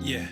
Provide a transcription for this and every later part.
Yeah.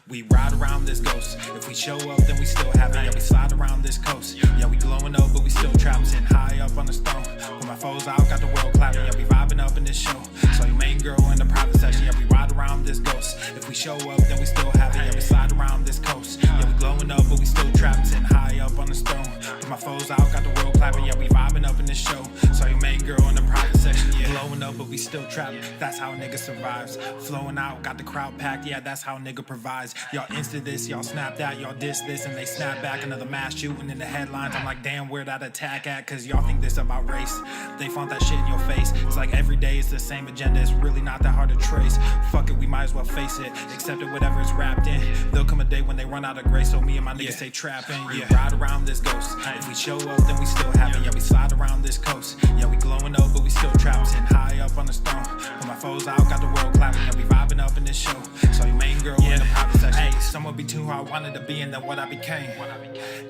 We ride around this ghost. If we show up, then we still have it. Yeah, we slide around this coast. Yeah, we glowing up, but we still trapped. Sitting high up on the stone. When my foes out, got the world clapping. Yeah, we vibing up in this show. So your main girl in the private section. Yeah, we ride around this ghost. If we show up, then we still have it. Yeah, we slide around this coast. Yeah, we glowing up, but we still trapped. Sitting high up on the stone. When my foes out, got the world clapping. Yeah, we vibing up in this show. So your main girl in the private section. Yeah, glowing up, but we still trapped. That's how a nigga survives. Flowing out, got the crowd packed. Yeah, that's how a nigga provides. Y'all insta this, y'all snap that, y'all diss this, and they snap back. Another mass shooting in the headlines. I'm like, damn, where that attack at? Cause y'all think this about race. They flaunt that shit in your face. It's like every day it's the same agenda. It's really not that hard to trace. Fuck it, we might as well face it. Accept it, whatever it's wrapped in. There'll come a day when they run out of grace. So me and my niggas stay trapping. Yeah, ride around this ghost. If we show up, then we still have it. Yeah, we slide around this coast. Yeah, we glowing up, but we still trapped. Sitting high up on the stone. When my foes out, got the world clapping. Yeah, we vibing up in this show. So your main girl in the private section. Hey, someone be too who I wanted to be and then what I became.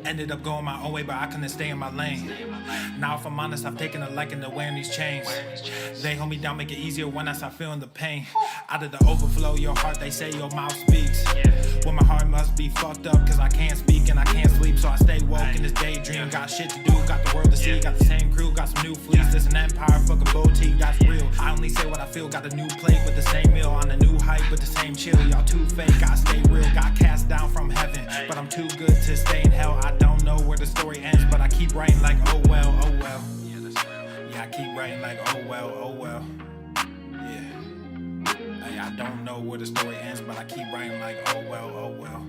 Ended up going my own way, but I couldn't stay in my lane. Now if I'm honest, I've taken a liking to wearing these chains. They hold me down, make it easier when I start feeling the pain. Out of the overflow, your heart, they say your mouth speaks. Well, my heart must be fucked up, cause I can't speak and I can't sleep. So I stay woke in this daydream. Got shit to do, got the world to see. Got the same crew, got some new fleets. There's an empire, fuck a boutique, that's real. I only say what I feel, got a new plate with the same meal. On a new hype with the same chill. Y'all too fake, I stay real. Got cast down from heaven, but I'm too good to stay in hell. I don't know where the story ends, but I keep writing like, oh well, oh well. Yeah, I keep writing like, oh well, oh well. Yeah. Hey, I don't know where the story ends, but I keep writing like, oh well, oh well.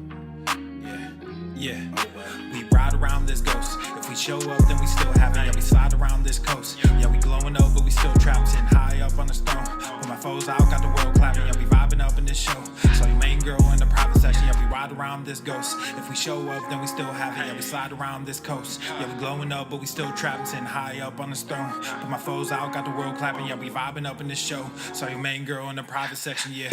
Yeah, oh well. We ride around this ghost. If we show up, then we still have it. Yeah, we slide around this coast. Yeah, we glowing up, but we still trapped. Sitting high up on the stone. When my foes out, got the world clapping. Yeah, we vibing up in this show. So your main girl in the private section. Yeah, we ride around this ghost. If we show up, then we still have it. Yeah, we slide around this coast. Yeah, we glowing up, but we still trapped. Sitting high up on the stone. But my foes out, got the world clapping. Yeah, we vibing up in this show. So your main girl in the private section. Yeah.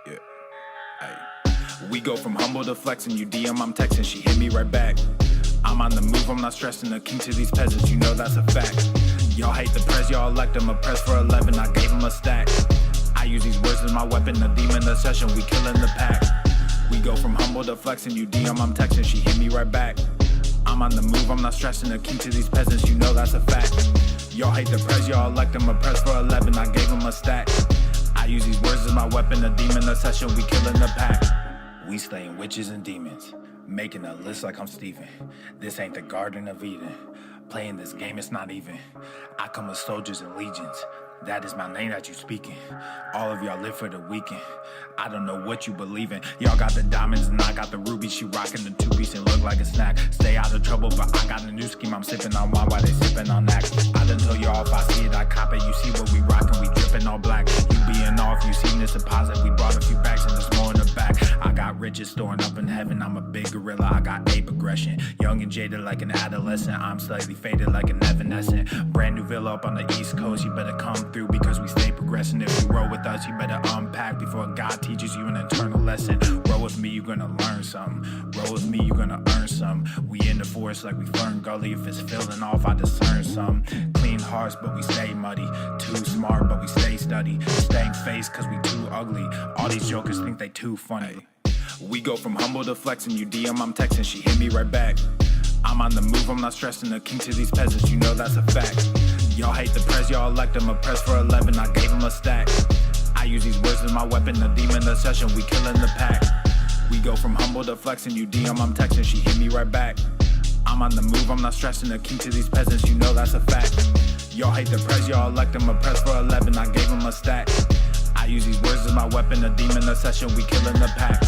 Yeah. Ay. We go from humble to flexing. You DM, I'm texting. She hit me right back. I'm on the move, I'm not stressing. The king to these peasants, you know that's a fact. Y'all hate the press, y'all elect them. A press for 11, I gave him a stack. I use these words as my weapon. A demon, the session, we killing the pack. We go from humble to flexing. You DM, I'm texting. She hit me right back. I'm on the move, I'm not stressing. The king to these peasants, you know that's a fact. Y'all hate the press, y'all elect them. A press for 11, I gave him a stack. I use these words as my weapon, a demon, a session, we killing the pack. We slaying witches and demons, making a list like I'm Steven. This ain't the Garden of Eden. Playing this game, it's not even. I come with soldiers and legions. That is my name that you speaking. All of y'all live for the weekend. I don't know what you believe in. Y'all got the diamonds and I got the rubies. She rocking the two-piece and look like a snack. Stay out of trouble, but I got a new scheme. I'm sipping on wine while they sipping on that. I done told y'all if I see it, I cop it. You see what we rocking, we dripping all black. You being off, you seen this deposit. We brought a few bags and there's more in the back. I got riches storing up in heaven. I'm a big gorilla, I got ape aggression. Young and jaded like an adolescent. I'm slightly faded like an evanescent. Brand new villa up on the East Coast. You better come through because we stay progressing. If you roll with us, you better unpack before God teaches you an eternal lesson. Roll with me, you're gonna learn something. Roll with me, you're gonna earn some. We in the forest like we Fern Gully. If it's filling off, I discern some. Clean hearts, but we stay muddy. Too smart, but we stay study. Staying face, cause we too ugly. All these jokers think they too funny. We go from humble to flexing. You DM, I'm texting. She hit me right back. I'm on the move, I'm not stressing. The king to these peasants, you know that's a fact. Y'all hate the press, y'all elect them. A press for 11, I gave him a stack. I use these words as my weapon. A demon, the session, we killing the pack. We go from humble to flexing. You DM, I'm texting. She hit me right back. I'm on the move, I'm not stressing. The king to these peasants, you know that's a fact. Y'all hate the press, y'all elect them. A press for 11, I gave him a stack. I use these words as my weapon. A demon, the session, we killing the pack.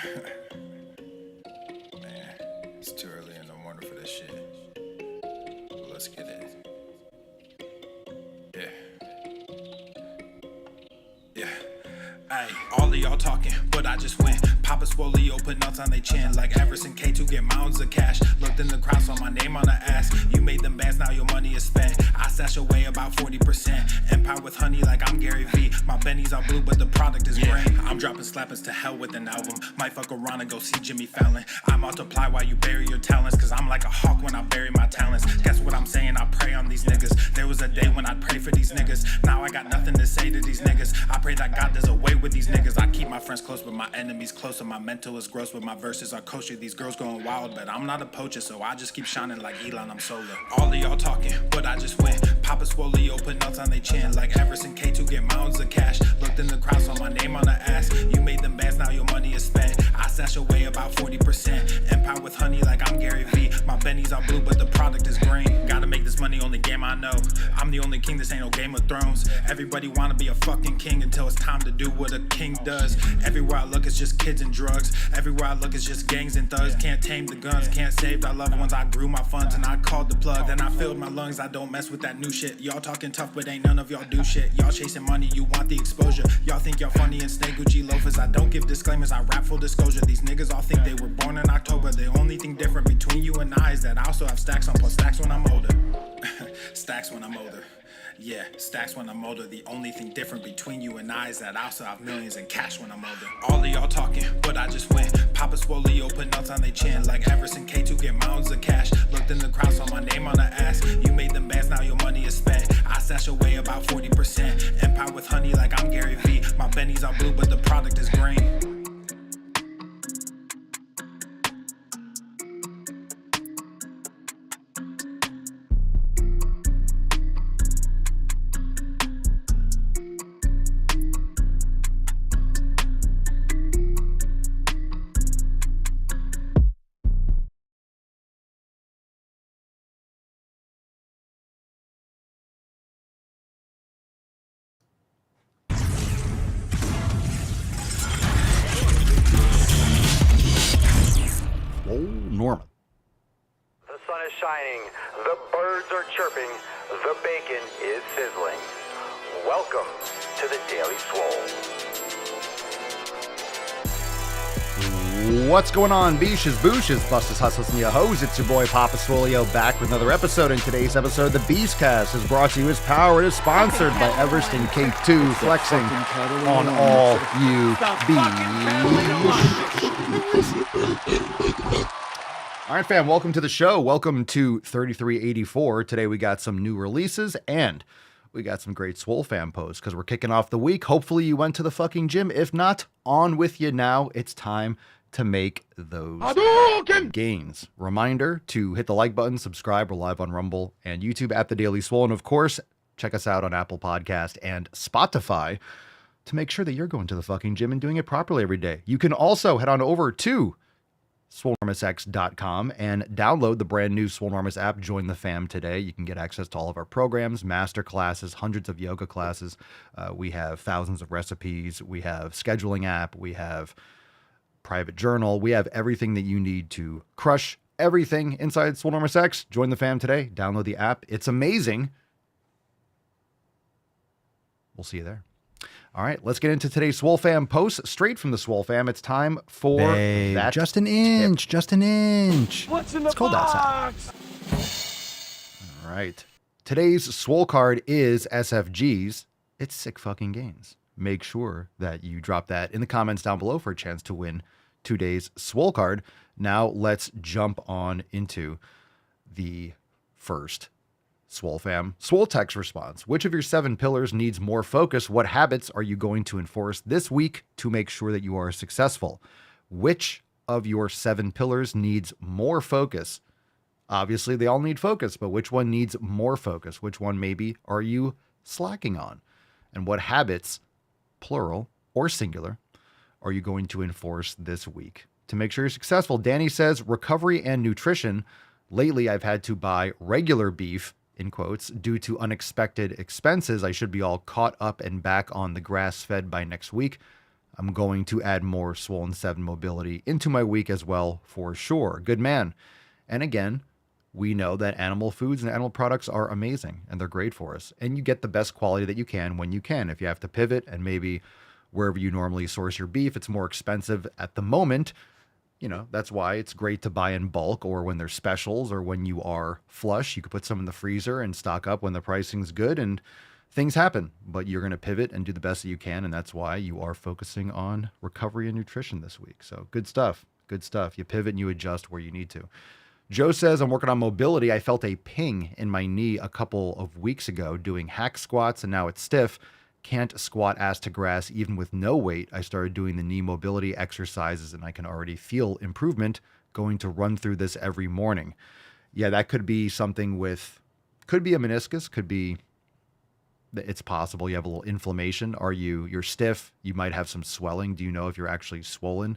Man, it's too early in the morning for this shit. But let's get it. Yeah. Ay, all of y'all talking, but I just went. Papa Swole open nuts on they chin. Like Everson K2 get mounds of cash. Looked in the crowd, saw my name on the ass. You made them bands, now your money is spent. I stash away about 40%. Empire with honey like I'm Gary V. My bennies are blue, but the product is green. I'm dropping slappers to hell with an album. Might fuck around and go see Jimmy Fallon. I multiply while you bury your talents. Cause I'm like a hawk when I bury my talents. Guess what I'm saying? I pray on these niggas. There was a day when I'd pray for these niggas. Now I got nothing to say to these niggas. I pray that God does away with these niggas. I keep my friends close, but my enemies closer. My mental is gross, but my verses are kosher. These girls going wild, but I'm not a poacher, so I just keep shining like Elon, I'm solar. All of y'all talking, but I just went. Papa Swole open nuts on they chin. Like Everson K2 get mounds of cash. Looked in the crowd, saw my name on the ass. You made them bands, now your money is spent. I stash away about 40%. Empire with honey like I'm Gary V. My bennies are blue, but the product is green. Gotta make this money, only game I know. I'm the only king, this ain't no Game of Thrones. Everybody wanna be a fucking king until it's time to do what a king does. Everywhere I look, it's just kids and drugs. Everywhere I look, it's just gangs and thugs. Can't tame the guns, can't save our loved ones. I grew my funds and I called the plug. Then I filled my lungs, I don't mess with that new shit. Y'all talking tough, but ain't none of y'all do shit. Y'all chasing money, you want the exposure. Y'all think y'all funny and snake Gucci loafers. I don't give disclaimers, I rap full disclosure. These niggas all think they were born in October. The only thing different between you and I is that I also have stacks on plus stacks when I'm older. Stacks when I'm older. Yeah, stacks when I'm older. The only thing different between you and I is that I also have millions in cash when I'm older. All of y'all talking, but I just went. Papa Swole open nuts on they chin. Like Everson K2 get mounds of cash. Looked in the crowd, saw my name on the ass. You made them bands, now your money is spent. I stash away about 40%. Empire with honey like I'm Gary V. My bennies are blue, but the product is green. Norman. The sun is shining, the birds are chirping, the bacon is sizzling. Welcome to the Daily Swole. What's going on, beaches, booshes, busters, hustlers, and your hoes? It's your boy Papa Swole back with another episode. In today's episode, the Beastcast is brought to you as powered, is sponsored by Everson K2, flexing on all you bees. All right, fam, welcome to the show. Welcome to 3384. Today we got some new releases and we got some great Swole fam posts because we're kicking off the week. Hopefully you went to the fucking gym. If not, on with you now. It's time to make those gains. Reminder to hit the like button, subscribe. We're live on Rumble and YouTube at The Daily Swole. And of course, check us out on Apple Podcast and Spotify to make sure that you're going to the fucking gym and doing it properly every day. You can also head on over to swolenormousx.com and download the brand new Swolenormous app. Join the fam today. You can get access to all of our programs, master classes, hundreds of yoga classes. We have thousands of recipes. We have scheduling app. We have private journal. We have everything that you need to crush everything inside Swolenormous X. Join the fam today. Download the app. It's amazing. We'll see you there. All right, let's get into today's Swole fam post straight from the Swole fam. It's time for that. Just an inch, just an inch. What's in the It's cold outside. All right. Today's Swole card is SFG's. It's sick fucking gains. Make sure that you drop that in the comments down below for a chance to win today's Swole card. Now let's jump on into the first Swole fam. Swole text response. Which of your 7 pillars needs more focus? What habits are you going to enforce this week to make sure that you are successful? Which of your 7 pillars needs more focus? Obviously, they all need focus, but which one needs more focus? Which one maybe are you slacking on? And what habits, plural or singular, are you going to enforce this week to make sure you're successful? Danny says, recovery and nutrition. Lately, I've had to buy regular beef, in quotes, due to unexpected expenses. I should be all caught up and back on the grass-fed by next week. I'm going to add more Swollen 7 mobility into my week as well, for sure. Good man. And again, we know that animal foods and animal products are amazing and they're great for us. And you get the best quality that you can when you can. If you have to pivot and maybe wherever you normally source your beef, it's more expensive at the moment, that's why it's great to buy in bulk, or when there's specials, or when you are flush, you could put some in the freezer and stock up when the pricing's good, and things happen. But you're going to pivot and do the best that you can, and that's why you are focusing on recovery and nutrition this week. So good stuff. Good stuff. You pivot and you adjust where you need to. Joe says, I'm working on mobility. I felt a ping in my knee a couple of weeks ago doing hack squats, and now it's stiff. Can't squat ass to grass even with no weight. I started doing the knee mobility exercises and I can already feel improvement. Going to run through this every morning. Yeah, that could be something could be a meniscus, it's possible you have a little inflammation. You're stiff, you might have some swelling. Do you know if you're actually swollen?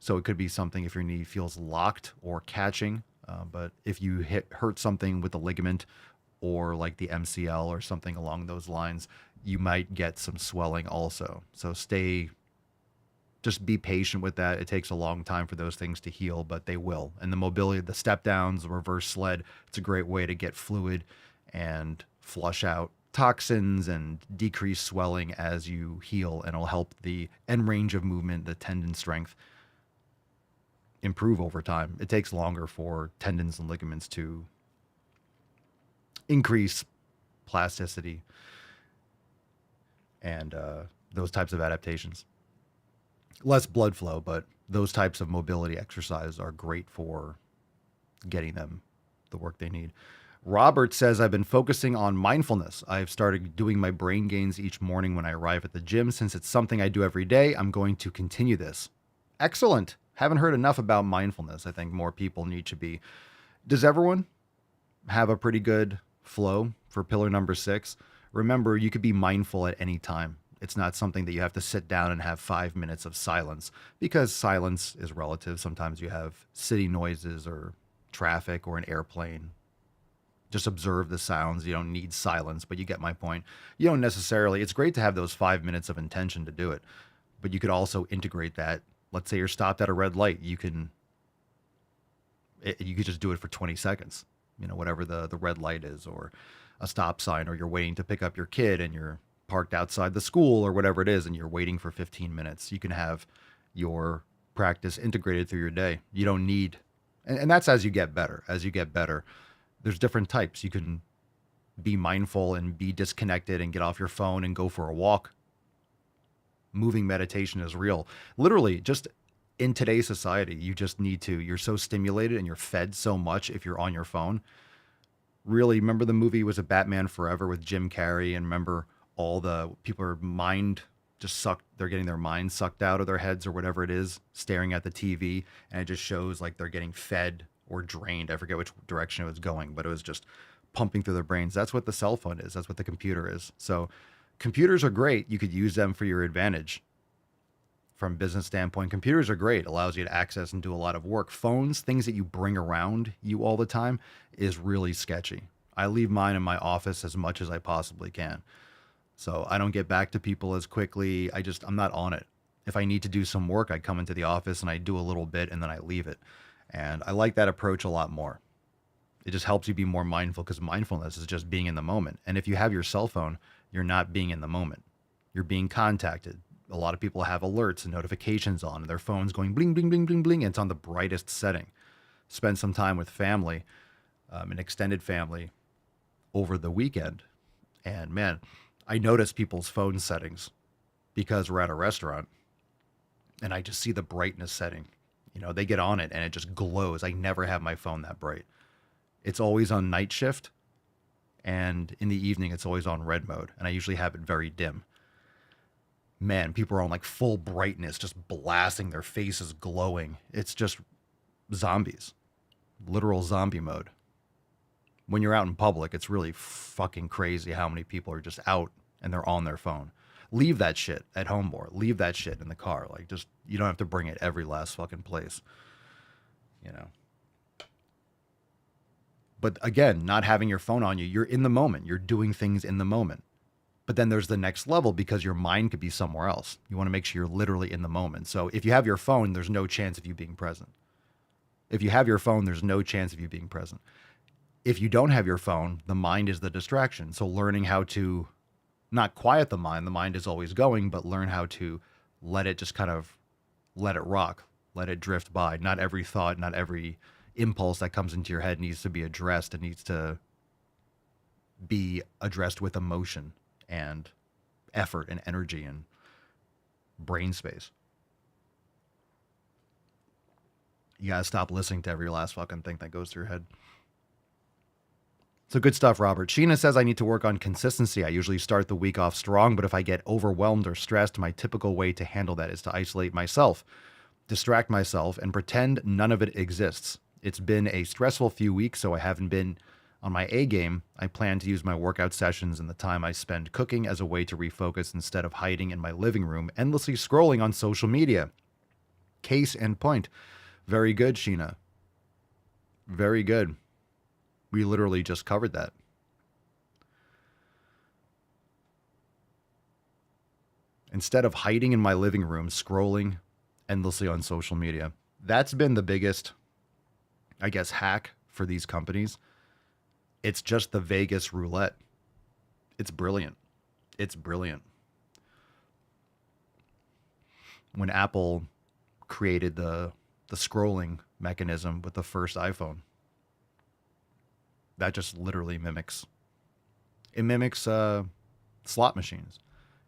So it could be something if your knee feels locked or catching. But if you hurt something with the ligament or like the MCL or something along those lines, you might get some swelling also. So just be patient with that. It takes a long time for those things to heal, but they will. And the mobility, the step downs, the reverse sled, it's a great way to get fluid and flush out toxins and decrease swelling as you heal. And it'll help the end range of movement, the tendon strength, improve over time. It takes longer for tendons and ligaments to increase plasticity and those types of adaptations. Less blood flow, but those types of mobility exercises are great for getting them the work they need. Robert says, I've been focusing on mindfulness. I've started doing my brain gains each morning when I arrive at the gym. Since it's something I do every day, I'm going to continue this. Excellent. Haven't heard enough about mindfulness. I think more people need to be. Does everyone have a pretty good flow for pillar number 6? Remember, you could be mindful at any time. It's not something that you have to sit down and have 5 minutes of silence, because silence is relative. Sometimes you have city noises or traffic or an airplane. Just observe the sounds. You don't need silence, but you get my point. You don't necessarily, it's great to have those 5 minutes of intention to do it, but you could also integrate that. Let's say you're stopped at a red light. You could just do it for 20 seconds, whatever the red light is, or a stop sign, or you're waiting to pick up your kid and you're parked outside the school or whatever it is, and you're waiting for 15 minutes. You can have your practice integrated through your day. You don't need, and that's as you get better. As you get better, there's different types. You can be mindful and be disconnected and get off your phone and go for a walk. Moving meditation is real. Literally, just in today's society, you just need to, you're so stimulated and you're fed so much if you're on your phone. Really, remember the movie was a Batman Forever with Jim Carrey, and remember all the people are they're getting their minds sucked out of their heads or whatever it is, staring at the TV, and it just shows like they're getting fed or drained. I forget which direction it was going, but it was just pumping through their brains. That's what the cell phone is. That's what the computer is. So computers are great. You could use them for your advantage. From a business standpoint, computers are great. It allows you to access and do a lot of work. Phones, things that you bring around you all the time, is really sketchy. I leave mine in my office as much as I possibly can. So I don't get back to people as quickly. I'm not on it. If I need to do some work, I come into the office and I do a little bit and then I leave it. And I like that approach a lot more. It just helps you be more mindful, because mindfulness is just being in the moment. And if you have your cell phone, you're not being in the moment. You're being contacted. A lot of people have alerts and notifications on, and their phone's going bling, bling, bling, bling, bling. And it's on the brightest setting. Spend some time with family, an extended family, over the weekend. And man, I notice people's phone settings because we're at a restaurant and I just see the brightness setting. They get on it and it just glows. I never have my phone that bright. It's always on night shift, and in the evening it's always on red mode, and I usually have it very dim. Man, people are on like full brightness, just blasting, their faces glowing. It's just zombies, literal zombie mode. When you're out in public, it's really fucking crazy how many people are just out and they're on their phone. Leave that shit at home, or leave that shit in the car. Like, just, you don't have to bring it every last fucking place, But again, not having your phone on you, you're in the moment. You're doing things in the moment. But then there's the next level because your mind could be somewhere else. You want to make sure you're literally in the moment. So if you have your phone, there's no chance of you being present. If you have your phone, there's no chance of you being present. If you don't have your phone, the mind is the distraction. So learning how to not quiet the mind is always going, but learn how to let it just kind of let it rock, let it drift by. Not every thought, not every impulse that comes into your head needs to be addressed. It needs to be addressed with emotion and effort and energy and brain space. You gotta stop listening to every last fucking thing that goes through your head. So good stuff, Robert. Sheena says I need to work on consistency. I usually start the week off strong, but if I get overwhelmed or stressed, my typical way to handle that is to isolate myself, distract myself, and pretend none of it exists. It's been a stressful few weeks, so I haven't been on my A game. I plan to use my workout sessions and the time I spend cooking as a way to refocus instead of hiding in my living room, endlessly scrolling on social media. Case in point. Very good, Sheena. Very good. We literally just covered that. Instead of hiding in my living room, scrolling endlessly on social media. That's been the biggest, I guess, hack for these companies. It's just the Vegas roulette. It's brilliant. It's brilliant. When Apple created the scrolling mechanism with the first iPhone, that just literally mimics. It mimics slot machines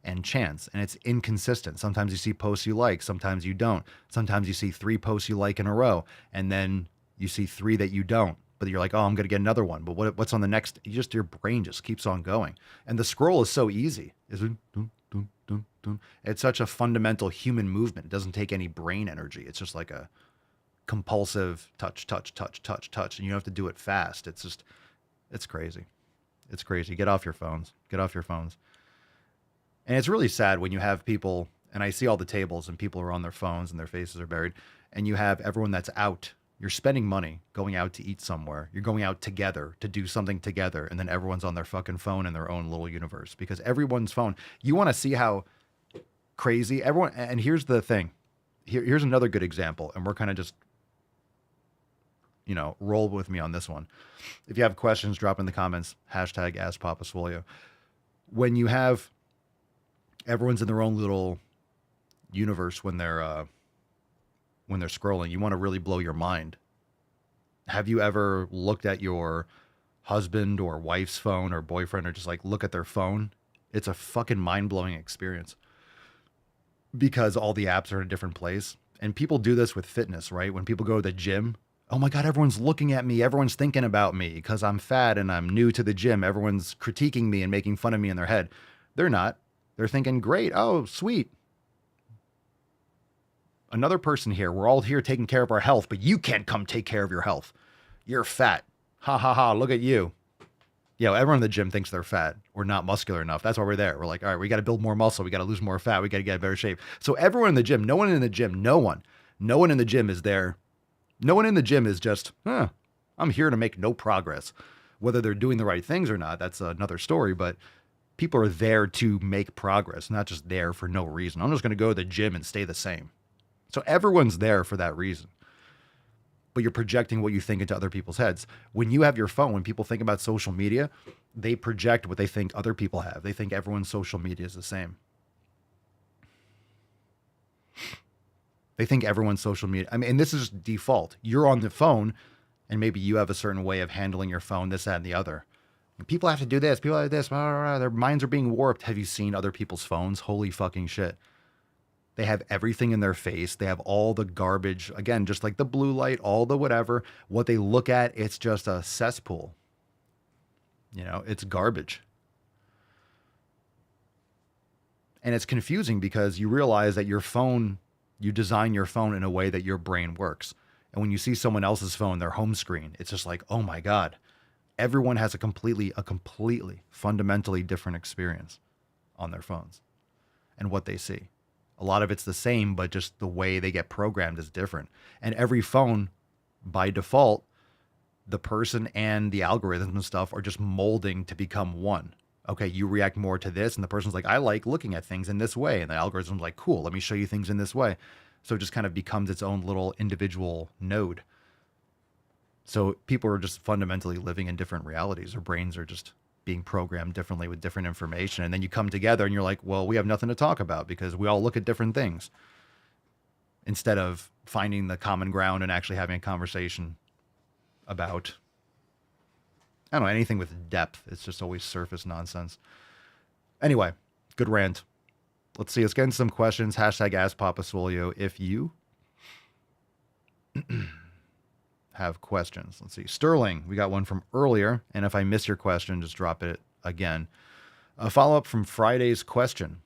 and chance, and it's inconsistent. Sometimes you see posts you like, sometimes you don't. Sometimes you see 3 posts you like in a row, and then you see 3 that you don't. But you're like, oh, I'm going to get another one. But what's on the next? Your brain just keeps on going. And the scroll is so easy. It's such a fundamental human movement. It doesn't take any brain energy. It's just like a compulsive touch. And you don't have to do it fast. It's crazy. It's crazy. Get off your phones. Get off your phones. And it's really sad when you have people, and I see all the tables and people are on their phones and their faces are buried, and you have everyone that's out. You're spending money going out to eat somewhere. You're going out together to do something together. And then everyone's on their fucking phone in their own little universe because everyone's phone. You want to see how crazy everyone. And here's the thing. Here's another good example. And we're kind of just, roll with me on this one. If you have questions, drop in the comments. Hashtag AskPapaSwolio. When you have everyone's in their own little universe when they're scrolling, you want to really blow your mind. Have you ever looked at your husband or wife's phone or boyfriend or just like look at their phone? It's a fucking mind-blowing experience because all the apps are in a different place. And people do this with fitness, right? When people go to the gym, oh my God, everyone's looking at me. Everyone's thinking about me because I'm fat and I'm new to the gym. Everyone's critiquing me and making fun of me in their head. They're not. They're thinking, great. Oh, sweet. Another person here. We're all here taking care of our health, but you can't come take care of your health. You're fat. Ha ha ha. Look at you. Everyone in the gym thinks they're fat or not muscular enough. That's why we're there. We're like, all right, we got to build more muscle. We got to lose more fat. We got to get in better shape. So everyone in the gym, no one in the gym is there. No one in the gym is just, I'm here to make no progress. Whether they're doing the right things or not, that's another story. But people are there to make progress, not just there for no reason. I'm just going to go to the gym and stay the same. So everyone's there for that reason. But you're projecting what you think into other people's heads. When you have your phone, when people think about social media, they project what they think other people have. They think everyone's social media is the same. They think everyone's social media. And this is default. You're on the phone, and maybe you have a certain way of handling your phone, this, that, and the other. And people have to do this. People have this. Blah, blah, blah. Their minds are being warped. Have you seen other people's phones? Holy fucking shit. They have everything in their face. They have all the garbage. Again, just like the blue light, all the whatever. What they look at, it's just a cesspool. It's garbage. And it's confusing because you realize that your phone, you design your phone in a way that your brain works. And when you see someone else's phone, their home screen, it's just like, oh my God. Everyone has a completely fundamentally different experience on their phones and what they see. A lot of it's the same, but just the way they get programmed is different. And every phone, by default, the person and the algorithm and stuff are just molding to become one. Okay, you react more to this, and the person's like, I like looking at things in this way. And the algorithm's like, cool, let me show you things in this way. So it just kind of becomes its own little individual node. So people are just fundamentally living in different realities. Their brains are just being programmed differently with different information. And then you come together and you're like, well, we have nothing to talk about because we all look at different things. Instead of finding the common ground and actually having a conversation about, I don't know, anything with depth. It's just always surface nonsense. Anyway, good rant. Let's see. Let's get into some questions. Hashtag Ask Papa Swole if you have questions. Let's see. Sterling, we got one from earlier. And if I miss your question, just drop it again. A follow-up from Friday's question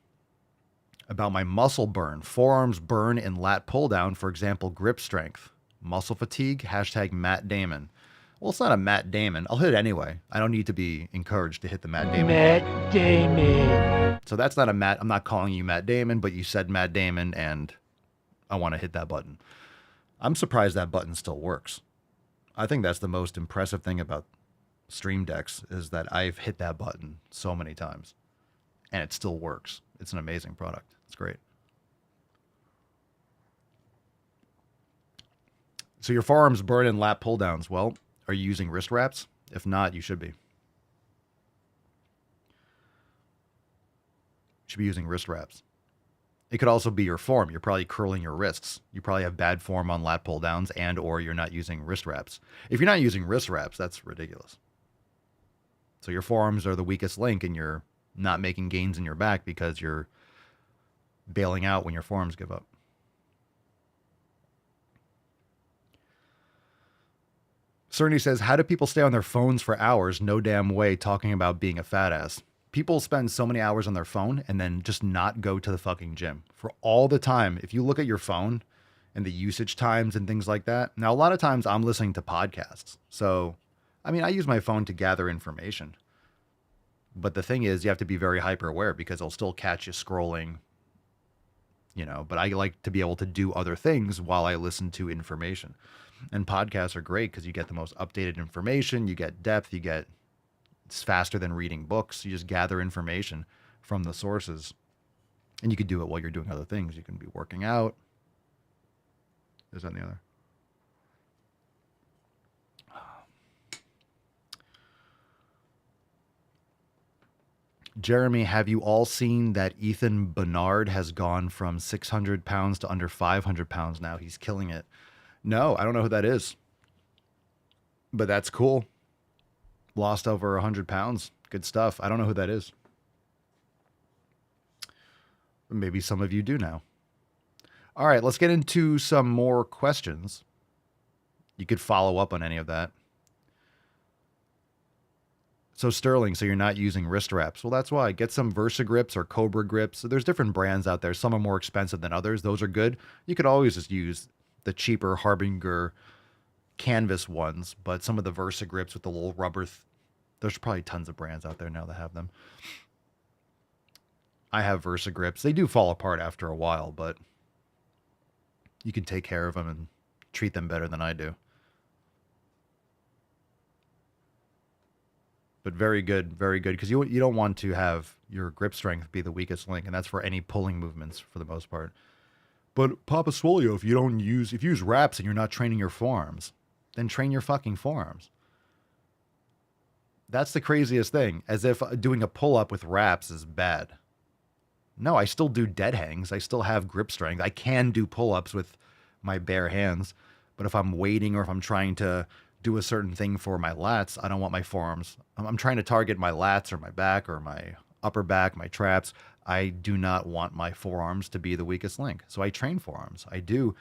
about my muscle burn. Forearms burn in lat pull down, for example, grip strength. Muscle fatigue, hashtag Matt Damon. Well, it's not a Matt Damon. I'll hit it anyway. I don't need to be encouraged to hit the Matt Damon. Matt Damon. So that's not a Matt. I'm not calling you Matt Damon, but you said Matt Damon, and I want to hit that button. I'm surprised that button still works. I think that's the most impressive thing about Stream Decks is that I've hit that button so many times, and it still works. It's an amazing product. It's great. So your forearms burn in lat pull downs. Well, are you using wrist wraps? If not, you should be. You should be using wrist wraps. It could also be your form. You're probably curling your wrists. You probably have bad form on lat pull downs and or you're not using wrist wraps. If you're not using wrist wraps, that's ridiculous. So your forearms are the weakest link and you're not making gains in your back because you're bailing out when your forearms give up. Cerny says, how do people stay on their phones for hours? No damn way talking about being a fat ass. People spend so many hours on their phone and then just not go to the fucking gym for all the time. If you look at your phone and the usage times and things like that. Now, a lot of times I'm listening to podcasts. So, I mean, I use my phone to gather information. But the thing is, you have to be very hyper aware because it'll still catch you scrolling, you know, but I like to be able to do other things while I listen to information. And podcasts are great because you get the most updated information, you get depth, it's faster than reading books. You just gather information from the sources. And you could do it while you're doing other things. You can be working out. Is that the other? Jeremy, have you all seen that Ethan Bernard has gone from 600 pounds to under 500 pounds now? He's killing it. No, I don't know who that is. But that's cool. Lost over 100 pounds. Good stuff. I don't know who that is. Maybe some of you do now. All right, let's get into some more questions. You could follow up on any of that. So Sterling, so you're not using wrist wraps. Well, that's why. Get some Versa grips or Cobra grips. So there's different brands out there. Some are more expensive than others. Those are good. You could always just use the cheaper Harbinger canvas ones, but some of the Versa grips with the little rubber, there's probably tons of brands out there now that have them. I have Versa grips. They do fall apart after a while, but you can take care of them and treat them better than I do. But very good, because you don't want to have your grip strength be the weakest link, and that's for any pulling movements for the most part. But Papa Swole, if you use wraps and you're not training your forearms, then train your fucking forearms. That's the craziest thing, as if doing a pull-up with wraps is bad. No, I still do dead hangs. I still have grip strength. I can do pull-ups with my bare hands, but if I'm waiting or if I'm trying to do a certain thing for my lats, I don't want my forearms. I'm trying to target my lats or my back or my upper back, my traps. I do not want my forearms to be the weakest link. So I train forearms. I do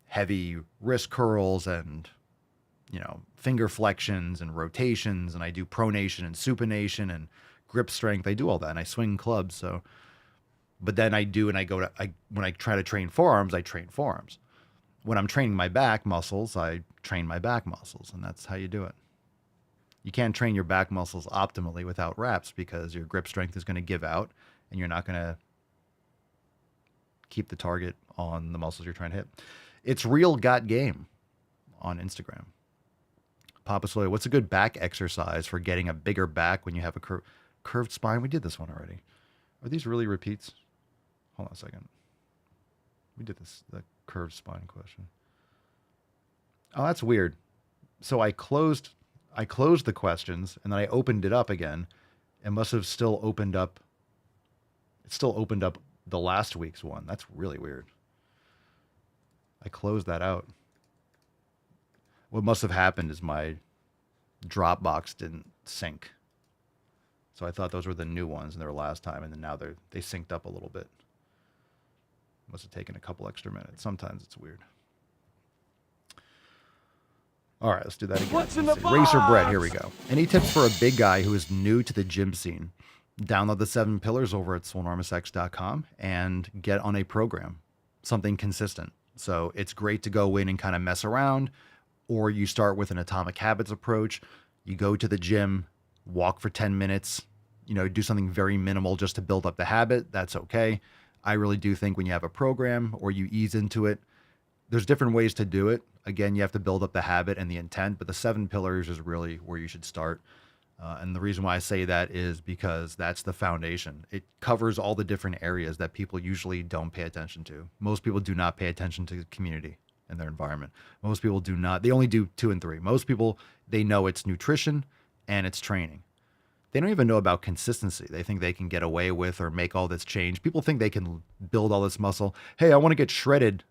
heavy wrist curls and, finger flexions and rotations, and I do pronation and supination and grip strength. I do all that, and I swing clubs. So, but then when I try to train forearms, I train forearms. When I'm training my back muscles, I train my back muscles, and that's how you do it. You can't train your back muscles optimally without wraps because your grip strength is going to give out, and you're not going to keep the target on the muscles you're trying to hit. It's Real Got Game on Instagram. Papa Swole, what's a good back exercise for getting a bigger back when you have a curve? Curved spine. We did this one already. Are these really repeats? Hold on a second. We did this, the curved spine question. Oh, that's weird. So I closed the questions and then I opened it up again. It must have still opened up. It still opened up the last week's one. That's really weird. I closed that out. What must have happened is my Dropbox didn't sync. So I thought those were the new ones and they were last time, and then now they synced up a little bit. Must have taken a couple extra minutes. Sometimes it's weird. All right, let's do that again. What's in the box? Racer Brett, here we go. Any tips for a big guy who is new to the gym scene? Download the 7 pillars over at swolenormousx.com and get on a program, something consistent. So it's great to go in and kind of mess around, or you start with an atomic habits approach. You go to the gym, walk for 10 minutes, do something very minimal just to build up the habit. That's okay. I really do think when you have a program or you ease into it, there's different ways to do it. Again, you have to build up the habit and the intent, but the 7 pillars is really where you should start. And the reason why I say that is because that's the foundation. It covers all the different areas that people usually don't pay attention to. Most people do not pay attention to the community and their environment. Most people do not. They only do 2 and 3. Most people, they know it's nutrition and it's training. They don't even know about consistency. They think they can get away with or make all this change. People think they can build all this muscle. Hey, I want to get shredded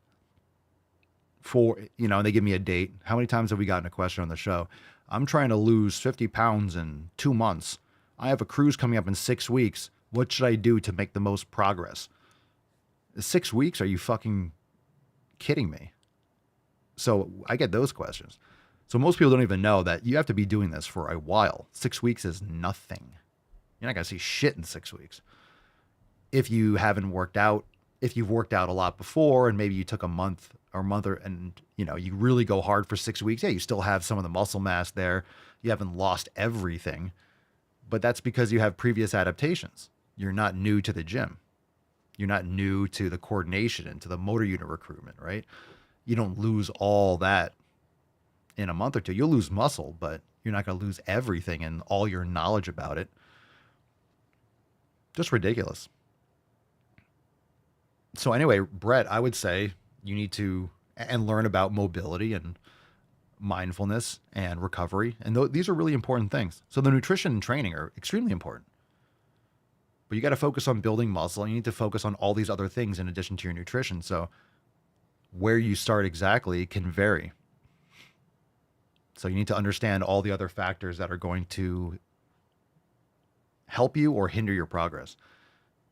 for, and they give me a date. How many times have we gotten a question on the show? I'm trying to lose 50 pounds in 2 months. I have a cruise coming up in 6 weeks. What should I do to make the most progress? 6 weeks? Are you fucking kidding me? So I get those questions. So most people don't even know that you have to be doing this for a while. 6 weeks is nothing. You're not going to see shit in 6 weeks. If you haven't worked out, if you've worked out a lot before and maybe you took a month and you really go hard for 6 weeks, you still have some of the muscle mass there. You haven't lost everything, but that's because you have previous adaptations. You're not new to the gym. You're not new to the coordination and to the motor unit recruitment, right? You don't lose all that in a month or two. You'll lose muscle, but you're not going to lose everything and all your knowledge about it. Just ridiculous. So anyway, Brett, I would say you need to learn about mobility and mindfulness and recovery. And these are really important things. So the nutrition and training are extremely important. But you got to focus on building muscle. You need to focus on all these other things in addition to your nutrition. So where you start exactly can vary. So you need to understand all the other factors that are going to help you or hinder your progress.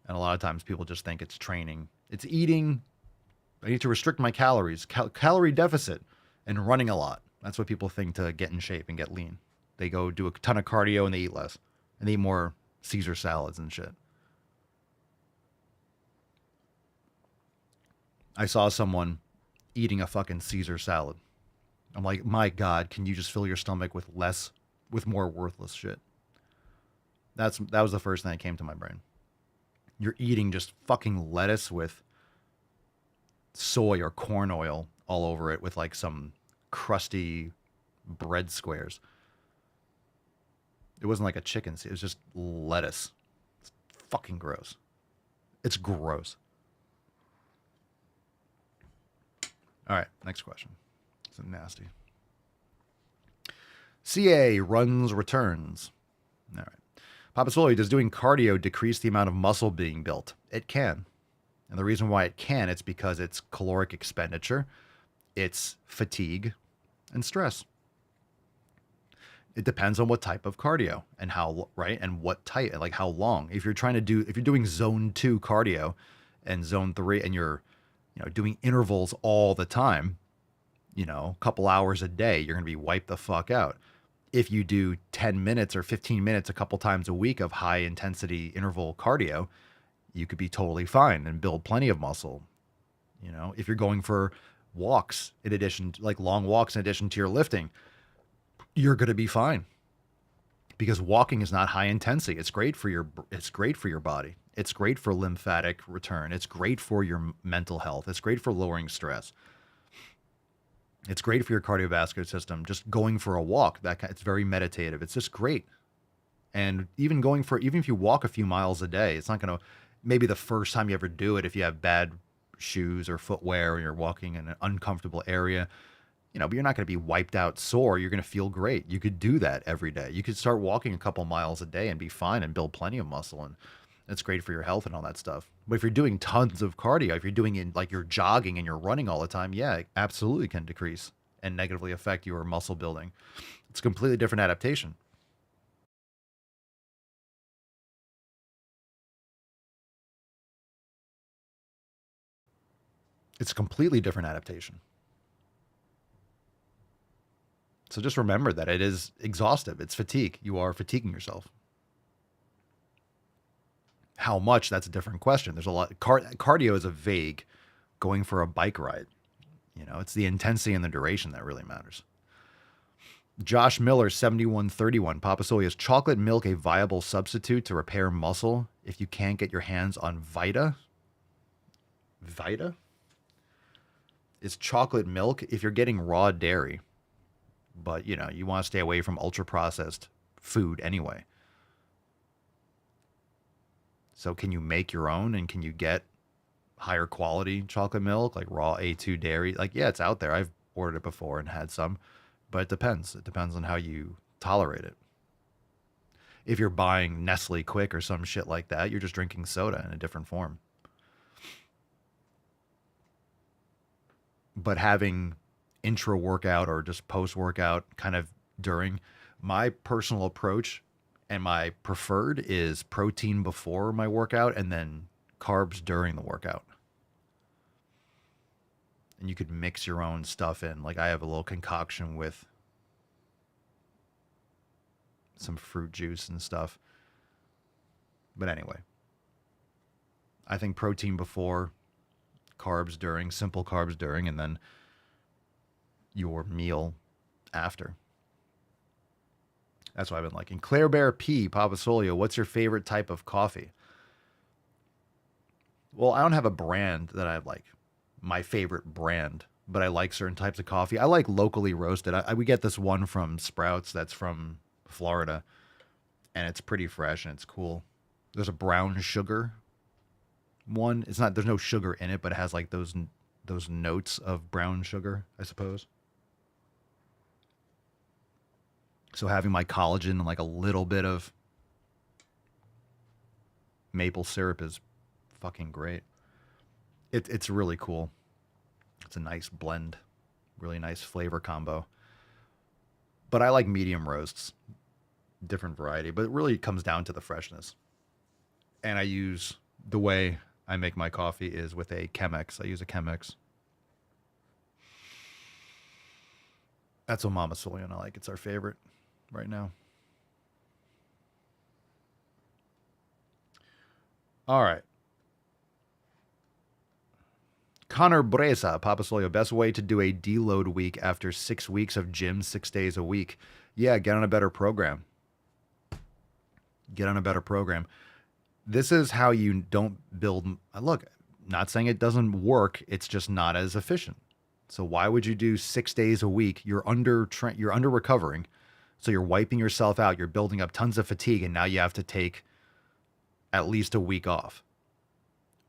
And a lot of times people just think it's training. It's eating. I need to restrict my calories, calorie deficit, and running a lot. That's what people think to get in shape and get lean. They go do a ton of cardio and they eat less. And they eat more Caesar salads and shit. I saw someone eating a fucking Caesar salad. I'm like, my God, can you just fill your stomach with more worthless shit? That was the first thing that came to my brain. You're eating just fucking lettuce with soy or corn oil all over it with like some crusty bread squares. It wasn't like a chicken. It was just lettuce. It's fucking gross. It's gross. All right, next question. It's nasty. CA runs returns. All right. Papa Swole, does doing cardio decrease the amount of muscle being built? It can. And the reason why it can, it's because it's caloric expenditure, it's fatigue, and stress. It depends on what type of cardio and how, right? And what type, like how long. If you're doing zone 2 cardio and zone 3 and you're, doing intervals all the time, a couple hours a day, you're going to be wiped the fuck out. If you do 10 minutes or 15 minutes a couple times a week of high intensity interval cardio, you could be totally fine and build plenty of muscle. If you're going for walks in addition, like long walks in addition to your lifting, you're going to be fine because walking is not high intensity. It's great for your body. It's great for lymphatic return. It's great for your mental health. It's great for lowering stress. It's great for your cardiovascular system. Just going for a walk, it's very meditative. It's just great. And even if you walk a few miles a day, it's not going to, maybe the first time you ever do it, if you have bad shoes or footwear or you're walking in an uncomfortable area, but you're not going to be wiped out sore. You're going to feel great. You could do that every day. You could start walking a couple miles a day and be fine and build plenty of muscle. And it's great for your health and all that stuff. But if you're doing tons of cardio, if you're doing it like you're jogging and you're running all the time, yeah, it absolutely can decrease and negatively affect your muscle building. It's a completely different adaptation. It's a completely different adaptation. So just remember that it is exhaustive. It's fatigue. You are fatiguing yourself. How much, that's a different question. There's a lot. Cardio is a vague going for a bike ride. It's the intensity and the duration that really matters. Josh Miller, 7131. Papa Soy, is chocolate milk a viable substitute to repair muscle if you can't get your hands on Vita? Vita? Is chocolate milk if you're getting raw dairy? But, you want to stay away from ultra-processed food anyway. So can you make your own, and can you get higher quality chocolate milk, like raw A2 dairy? Like, yeah, it's out there. I've ordered it before and had some, but it depends. It depends on how you tolerate it. If you're buying Nestle Quick or some shit like that, you're just drinking soda in a different form. But having intra-workout or just post-workout kind of during, my personal approach and my preferred is protein before my workout and then carbs during the workout. And you could mix your own stuff in. Like, I have a little concoction with some fruit juice and stuff. But anyway, I think protein before, carbs during, simple carbs during, and then your meal after. That's what I've been liking. Claire Bear P, Papa Solio, what's your favorite type of coffee? Well, I don't have a brand that I like, my favorite brand, but I like certain types of coffee. I like locally roasted. We get this one from Sprouts that's from Florida, and it's pretty fresh and it's cool. There's a brown sugar one. It's not, there's no sugar in it, but it has like those notes of brown sugar, I suppose. So having my collagen and like a little bit of maple syrup is fucking great. It's really cool. It's a nice blend, really nice flavor combo. But I like medium roasts, different variety, but it really comes down to the freshness. And I use, the way I make my coffee is with a Chemex. I use a Chemex. That's what Mama Soy and I like. It's our favorite right now. All right. Connor Bresa, Papa Solio, best way to do a deload week after 6 weeks of gym, 6 days a week. Yeah, get on a better program. Get on a better program. This is how you don't build. Look, not saying it doesn't work. It's just not as efficient. So why would you do 6 days a week? You're under recovering. So you're wiping yourself out. You're building up tons of fatigue. And now you have to take at least a week off.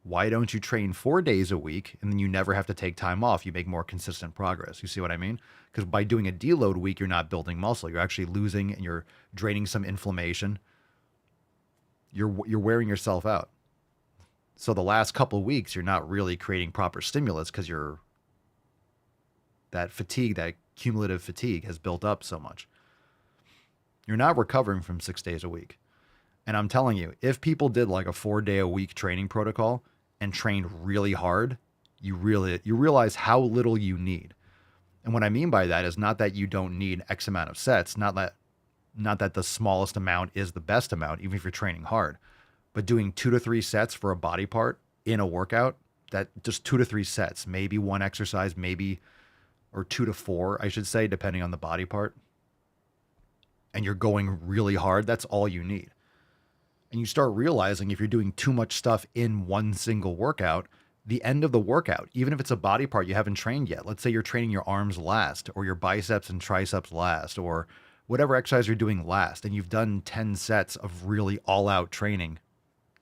Why don't you train 4 days a week and then you never have to take time off? You make more consistent progress. You see what I mean? Because by doing a deload week, you're not building muscle. You're actually losing and you're draining some inflammation. You're wearing yourself out. So the last couple of weeks, you're not really creating proper stimulus because that fatigue, that cumulative fatigue has built up so much. You're not recovering from 6 days a week. And I'm telling you, if people did like a 4-day-a-week training protocol and trained really hard, you realize how little you need. And what I mean by that is not that you don't need X amount of sets, not that the smallest amount is the best amount, even if you're training hard, but doing 2 to 3 sets for a body part in a workout, that just 2 to 3 sets, maybe one exercise, or 2 to 4, I should say, depending on the body part. And you're going really hard, that's all you need. And you start realizing if you're doing too much stuff in one single workout, the end of the workout, even if it's a body part you haven't trained yet, let's say you're training your arms last, or your biceps and triceps last, or whatever exercise you're doing last, and you've done 10 sets of really all-out training,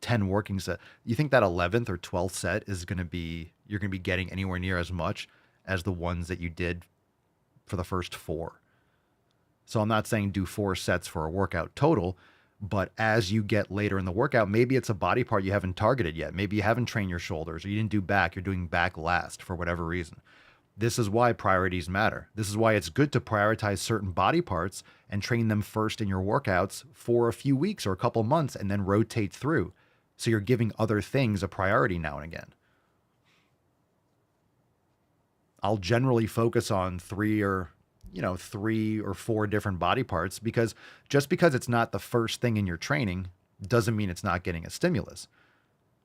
10 working set, you think that 11th or 12th set is going to be, you're going to be getting anywhere near as much as the ones that you did for the first 4. So I'm not saying do 4 sets for a workout total, but as you get later in the workout, maybe it's a body part you haven't targeted yet. Maybe you haven't trained your shoulders, or you didn't do back. You're doing back last for whatever reason. This is why priorities matter. This is why it's good to prioritize certain body parts and train them first in your workouts for a few weeks or a couple months and then rotate through. So you're giving other things a priority now and again. I'll generally focus on 3 or 4 different body parts, because just because it's not the first thing in your training doesn't mean it's not getting a stimulus.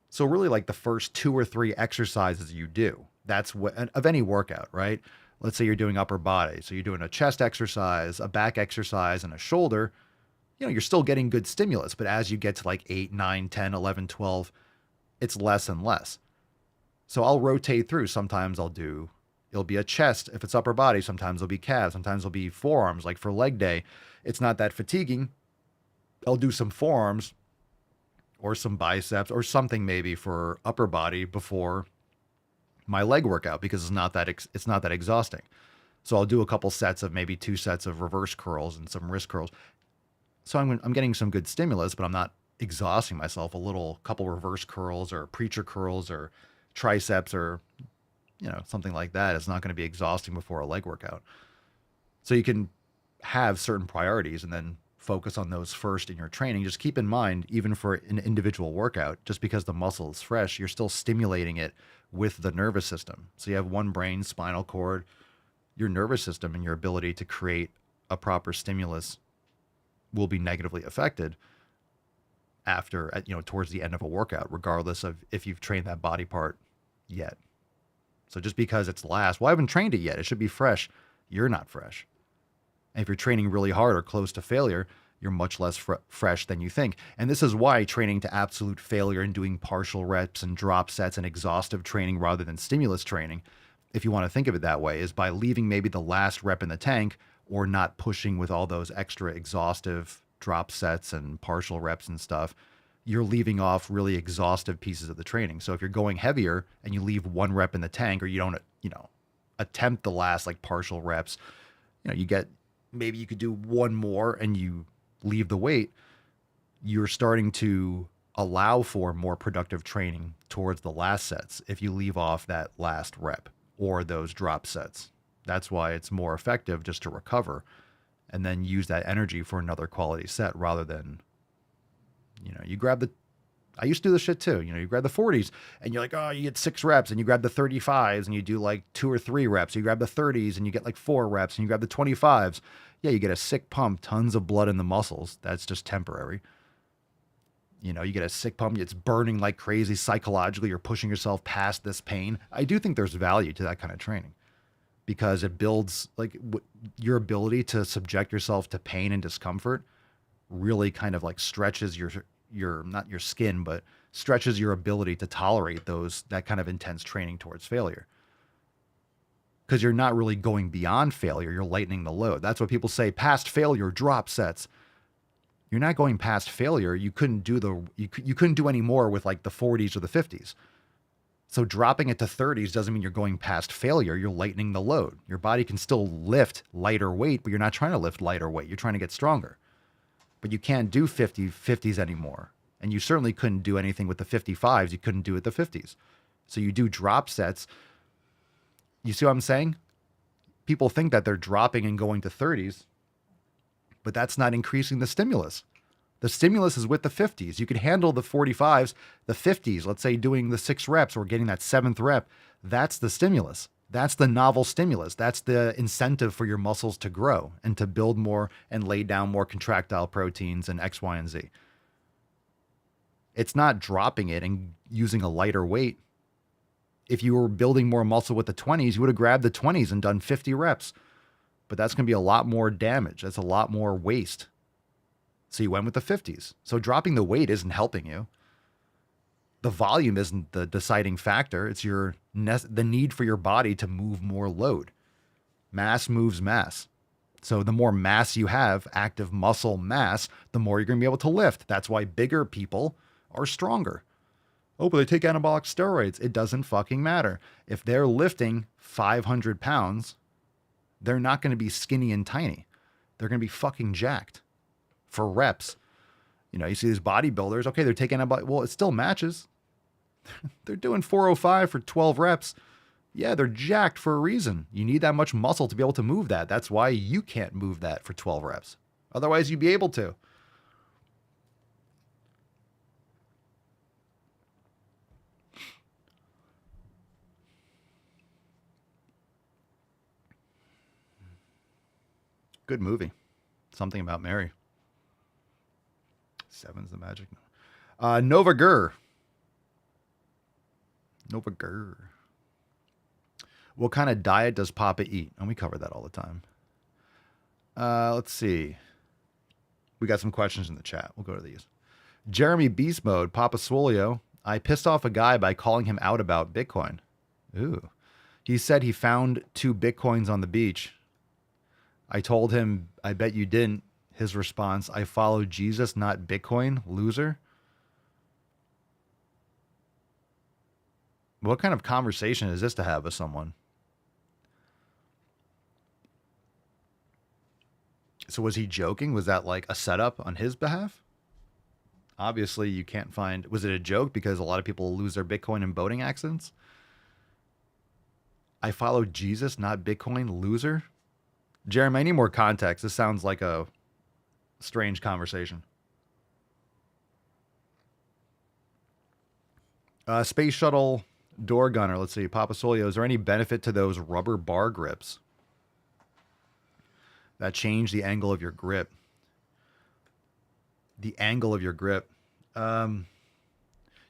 So really, like the first 2 or 3 exercises you do, that's what of any workout, right? Let's say you're doing upper body. So you're doing a chest exercise, a back exercise, and a shoulder. You're still getting good stimulus, but as you get to like 8, 9, 10, 11, 12, it's less and less. So I'll rotate through. Sometimes it'll be a chest if it's upper body. Sometimes it'll be calves. Sometimes it'll be forearms, like for leg day. It's not that fatiguing. I'll do some forearms or some biceps or something maybe for upper body before my leg workout, because it's not that exhausting. So I'll do a couple sets of maybe 2 sets of reverse curls and some wrist curls. So I'm getting some good stimulus, but I'm not exhausting myself. A couple reverse curls or preacher curls or triceps or something like that is not going to be exhausting before a leg workout. So you can have certain priorities and then focus on those first in your training. Just keep in mind, even for an individual workout, just because the muscle is fresh, you're still stimulating it with the nervous system. So you have one brain, spinal cord, your nervous system, and your ability to create a proper stimulus will be negatively affected towards the end of a workout, regardless of if you've trained that body part yet. So just because it's last, well, I haven't trained it yet, it should be fresh. You're not fresh. And if you're training really hard or close to failure, you're much less fresh than you think. And this is why training to absolute failure and doing partial reps and drop sets and exhaustive training rather than stimulus training, if you want to think of it that way, is by leaving maybe the last rep in the tank or not pushing with all those extra exhaustive drop sets and partial reps and stuff. You're leaving off really exhaustive pieces of the training. So if you're going heavier and you leave 1 rep in the tank, or you don't, attempt the last like partial reps, maybe you could do 1 more and you leave the weight, you're starting to allow for more productive training towards the last sets if you leave off that last rep or those drop sets. That's why it's more effective just to recover and then use that energy for another quality set rather than, you grab I used to do this shit too. You grab the 40s and you're like, oh, you get 6 reps, and you grab the 35s and you do like 2 or 3 reps. You grab the 30s and you get like 4 reps, and you grab the 25s. Yeah, you get a sick pump, tons of blood in the muscles. That's just temporary. You get a sick pump. It's burning like crazy psychologically. You're pushing yourself past this pain. I do think there's value to that kind of training, because it builds like your ability to subject yourself to pain and discomfort really kind of like stretches your not your skin, but stretches your ability to tolerate that kind of intense training towards failure. Because you're not really going beyond failure, you're lightening the load. That's what people say, past failure, drop sets. You're not going past failure. You couldn't do any more with like the 40s or the 50s. So dropping it to 30s doesn't mean you're going past failure. You're lightening the load. Your body can still lift lighter weight, but you're not trying to lift lighter weight. You're trying to get stronger. But you can't do 50s anymore. And you certainly couldn't do anything with the 55s. You couldn't do it the 50s. So you do drop sets. You see what I'm saying? People think that they're dropping and going to 30s, but that's not increasing the stimulus. The stimulus is with the 50s. You could handle the 45s, the 50s, let's say doing the 6 reps or getting that 7th rep. That's the stimulus. That's the novel stimulus. That's the incentive for your muscles to grow and to build more and lay down more contractile proteins and X, Y, and Z. It's not dropping it and using a lighter weight. If you were building more muscle with the 20s, you would have grabbed the 20s and done 50 reps. But that's going to be a lot more damage. That's a lot more waste. So you went with the 50s. So dropping the weight isn't helping you. The volume isn't the deciding factor. It's the need for your body to move more load. Mass moves mass. So the more mass you have, active muscle mass, the more you're going to be able to lift. That's why bigger people are stronger. Oh, but they take anabolic steroids. It doesn't fucking matter. If they're lifting 500 pounds, they're not going to be skinny and tiny. They're going to be fucking jacked for reps. You know, you see these bodybuilders, okay, they're taking anabolic. Well, it still matches. They're doing 405 for 12 reps. Yeah, they're jacked for a reason. You need that much muscle to be able to move that. That's why you can't move that for 12 reps. Otherwise, you'd be able to. Good movie. Something About Mary. 7's the magic. Nova Gur. Nova Gur. What kind of diet does Papa eat? And we cover that all the time. Let's see. We got some questions in the chat. We'll go to these. Jeremy Beast Mode, Papa Swolio. I pissed off a guy by calling him out about Bitcoin. Ooh. He said he found 2 Bitcoins on the beach. I told him, I bet you didn't. His response, I follow Jesus, not Bitcoin, loser. What kind of conversation is this to have with someone? So was he joking? Was that like a setup on his behalf? Obviously, you can't find... Was it a joke because a lot of people lose their Bitcoin in boating accidents? I follow Jesus, not Bitcoin, loser? Jeremy, I need more context. This sounds like a strange conversation. Space Shuttle Door Gunner. Let's see. Papa Solio, is there any benefit to those rubber bar grips that change the angle of your grip? The angle of your grip. Do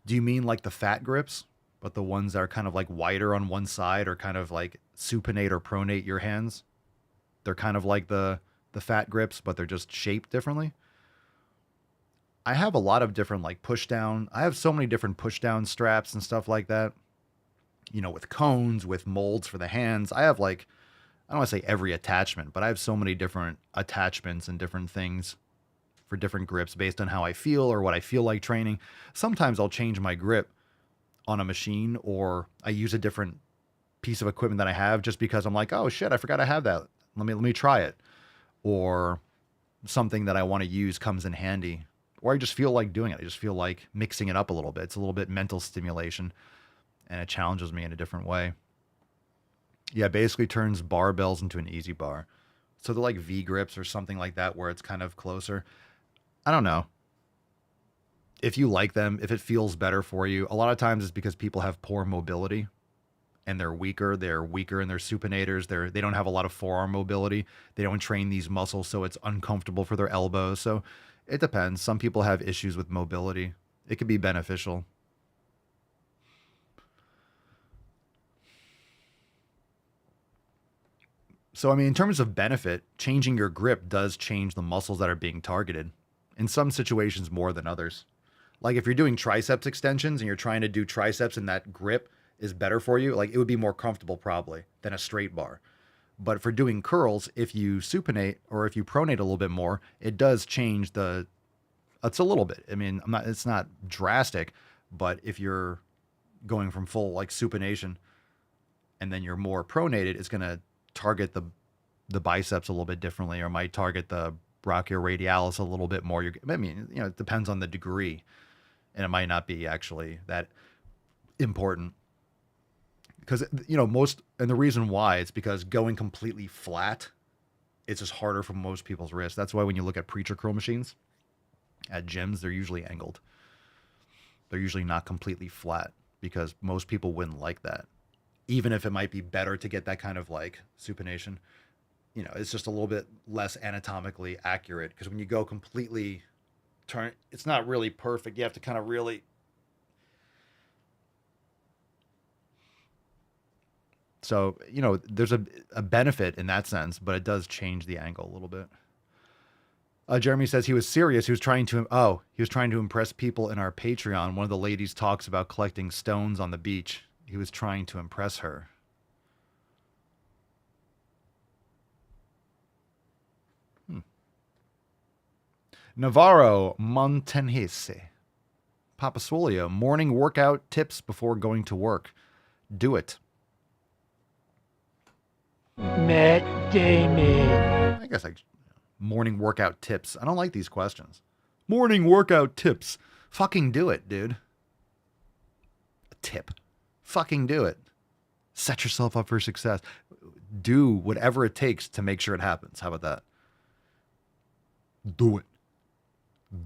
you mean like the fat grips? But the ones that are kind of like wider on one side or kind of like supinate or pronate your hands? They're kind of like the fat grips, but they're just shaped differently. I have a lot of different like push down. I have so many different push down straps and stuff like that. You know, with cones, with molds for the hands. I have like, I don't want to say every attachment, but I have so many different attachments and different things for different grips based on how I feel or what I feel like training. Sometimes I'll change my grip on a machine, or I use a different piece of equipment that I have just because I'm like, oh shit, I forgot I have that. Let me try it. Or something that I want to use comes in handy. Or I just feel like doing it. I just feel like mixing it up a little bit. It's a little bit mental stimulation, and it challenges me in a different way. Yeah, basically turns barbells into an easy bar. So they're like V grips or something like that where it's kind of closer. I don't know. If you like them, if it feels better for you, a lot of times it's because people have poor mobility and they're weaker in their supinators. They don't have a lot of forearm mobility. They don't train these muscles, so it's uncomfortable for their elbows. So it depends. Some people have issues with mobility. It could be beneficial. So, I mean, in terms of benefit, changing your grip does change the muscles that are being targeted. In some situations more than others. Like if you're doing triceps extensions and you're trying to do triceps and that grip is better for you, like it would be more comfortable probably than a straight bar. But for doing curls, if you supinate or if you pronate a little bit more, it does change it's a little bit. I mean, it's not drastic, but if you're going from full like supination and then you're more pronated, it's going to target the biceps a little bit differently, or might target the brachioradialis a little bit more. I mean, you know, it depends on the degree, and it might not be actually that important. Because, you know, the reason why it's because going completely flat, it's just harder for most people's wrists. That's why when you look at preacher curl machines at gyms, they're usually angled. They're usually not completely flat because most people wouldn't like that. Even if it might be better to get that kind of like supination, you know, it's just a little bit less anatomically accurate because when you go completely turn, it's not really perfect. You have to kind of really. So, you know, there's a benefit in that sense, but it does change the angle a little bit. Jeremy says he was serious. He was trying to impress people in our Patreon. One of the ladies talks about collecting stones on the beach. He was trying to impress her. Navarro Montanese. Papa Swolio, morning workout tips before going to work. Do it. Matt Damon. I guess morning workout tips. I don't like these questions. Morning workout tips. Fucking do it, dude. A tip. Fucking do it. Set yourself up for success. Do whatever it takes to make sure it happens. How about that? Do it.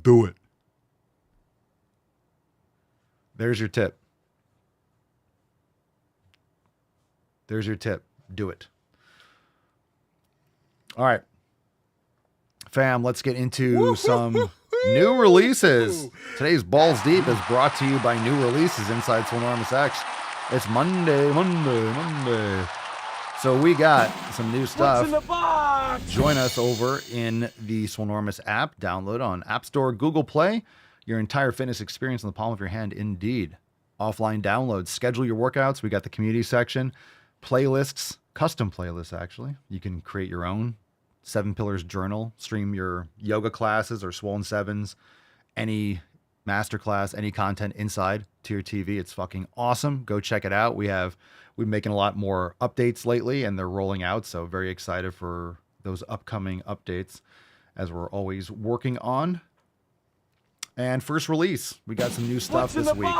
Do it. There's your tip. There's your tip. Do it. All right. Fam, let's get into some new releases. Today's Balls Deep is brought to you by new releases inside Swolenormous X. It's Monday. So we got some new stuff. What's in the box? Join us over in the Swolenormous app. Download on App Store, Google Play. Your entire fitness experience in the palm of your hand, indeed. Offline downloads. Schedule your workouts. We got the community section. Playlists. Custom playlists, actually. You can create your own 7 Pillars journal. Stream your yoga classes or Swollen Sevens. Any masterclass, any content inside to your TV. It's fucking awesome. Go check it out. We've been making a lot more updates lately, and they're rolling out. So very excited for those upcoming updates as we're always working on. And first release, we got some new stuff this week.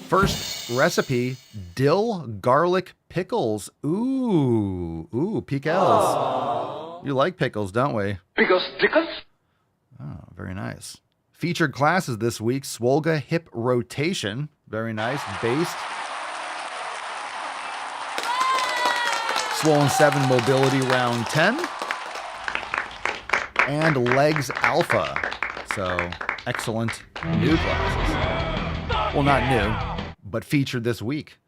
First recipe, dill garlic pickles. Ooh, pickles. You like pickles, don't we? Pickles. Oh, very nice. Featured classes this week, Swolga hip rotation. Very nice. Based. Swollen 7 mobility round 10. And legs alpha. So excellent new classes. Well, not new, but featured this week.